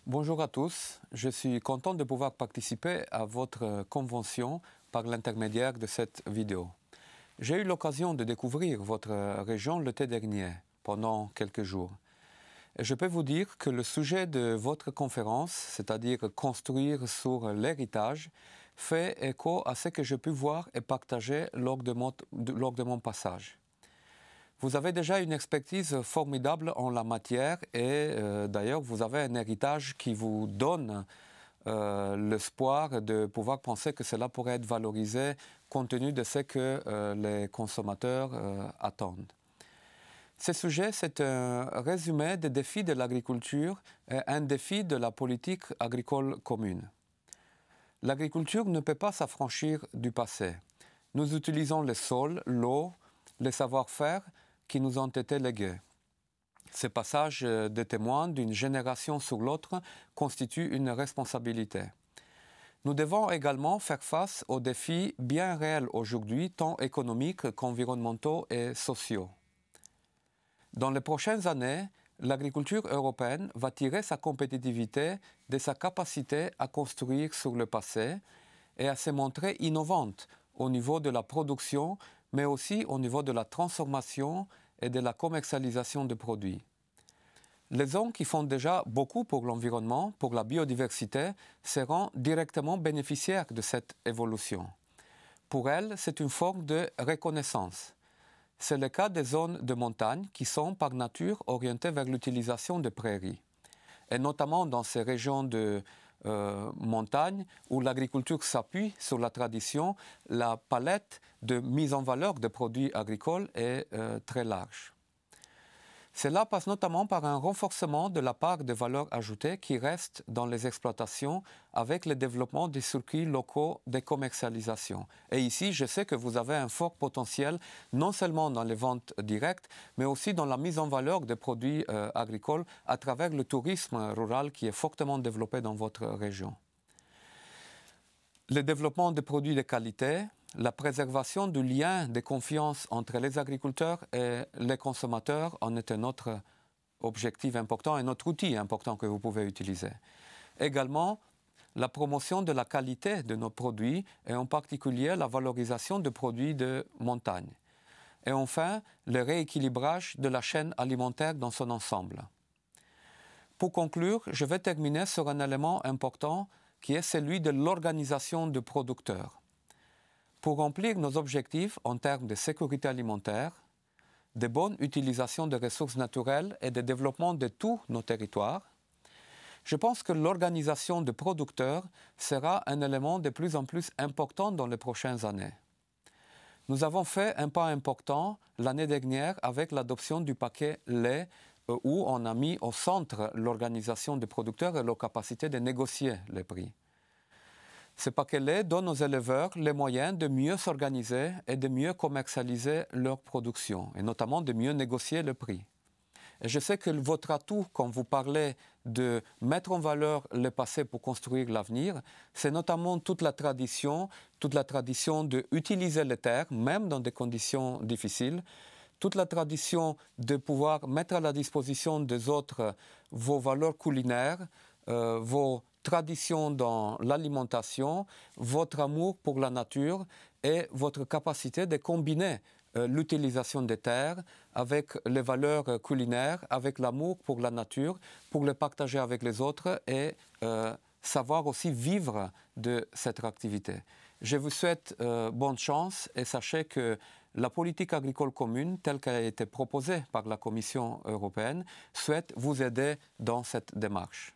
Bonjour à tous, je suis content de pouvoir participer à votre convention par l'intermédiaire de cette vidéo. J'ai eu l'occasion de découvrir votre région l'été dernier, pendant quelques jours. Et je peux vous dire que le sujet de votre conférence, c'est-à-dire construire sur l'héritage, fait écho à ce que j'ai pu voir et partager lors de mon passage. Vous avez déjà une expertise formidable en la matière et d'ailleurs vous avez un héritage qui vous donne l'espoir de pouvoir penser que cela pourrait être valorisé compte tenu de ce que les consommateurs attendent. Ce sujet, c'est un résumé des défis de l'agriculture et un défi de la politique agricole commune. L'agriculture ne peut pas s'affranchir du passé. Nous utilisons les sols, l'eau, les savoir-faire qui nous ont été légués. Ce passage de témoins d'une génération sur l'autre constitue une responsabilité. Nous devons également faire face aux défis bien réels aujourd'hui, tant économiques qu'environnementaux et sociaux. Dans les prochaines années, l'agriculture européenne va tirer sa compétitivité de sa capacité à construire sur le passé et à se montrer innovante au niveau de la production, mais aussi au niveau de la transformation et de la commercialisation des produits. Les zones qui font déjà beaucoup pour l'environnement, pour la biodiversité, seront directement bénéficiaires de cette évolution. Pour elles, c'est une forme de reconnaissance. C'est le cas des zones de montagne qui sont par nature orientées vers l'utilisation des prairies. Et notamment dans ces régions de montagne où l'agriculture s'appuie sur la tradition, la palette de mise en valeur des produits agricoles est très large. Cela passe notamment par un renforcement de la part des valeurs ajoutées qui restent dans les exploitations avec le développement des circuits locaux de commercialisation. Et ici, je sais que vous avez un fort potentiel, non seulement dans les ventes directes, mais aussi dans la mise en valeur des produits agricoles à travers le tourisme rural qui est fortement développé dans votre région. Le développement des produits de qualité, la préservation du lien de confiance entre les agriculteurs et les consommateurs en est un autre objectif important, un autre outil important que vous pouvez utiliser. Également, la promotion de la qualité de nos produits et en particulier la valorisation de produits de montagne. Et enfin, le rééquilibrage de la chaîne alimentaire dans son ensemble. Pour conclure, je vais terminer sur un élément important qui est celui de l'organisation de producteurs. Pour remplir nos objectifs en termes de sécurité alimentaire, de bonne utilisation des ressources naturelles et de développement de tous nos territoires, je pense que l'organisation de producteurs sera un élément de plus en plus important dans les prochaines années. Nous avons fait un pas important l'année dernière avec l'adoption du paquet lait où on a mis au centre l'organisation des producteurs et leur capacité de négocier les prix. Ce paquet lait donne aux éleveurs les moyens de mieux s'organiser et de mieux commercialiser leur production, et notamment de mieux négocier le prix. Et je sais que votre atout, quand vous parlez de mettre en valeur le passé pour construire l'avenir, c'est notamment toute la tradition d'utiliser les terres, même dans des conditions difficiles, toute la tradition de pouvoir mettre à la disposition des autres vos valeurs culinaires, vos traditions dans l'alimentation, votre amour pour la nature et votre capacité de combiner l'utilisation des terres avec les valeurs culinaires, avec l'amour pour la nature, pour le partager avec les autres et savoir aussi vivre de cette activité. Je vous souhaite bonne chance et sachez que la politique agricole commune, telle qu'elle a été proposée par la Commission européenne, souhaite vous aider dans cette démarche.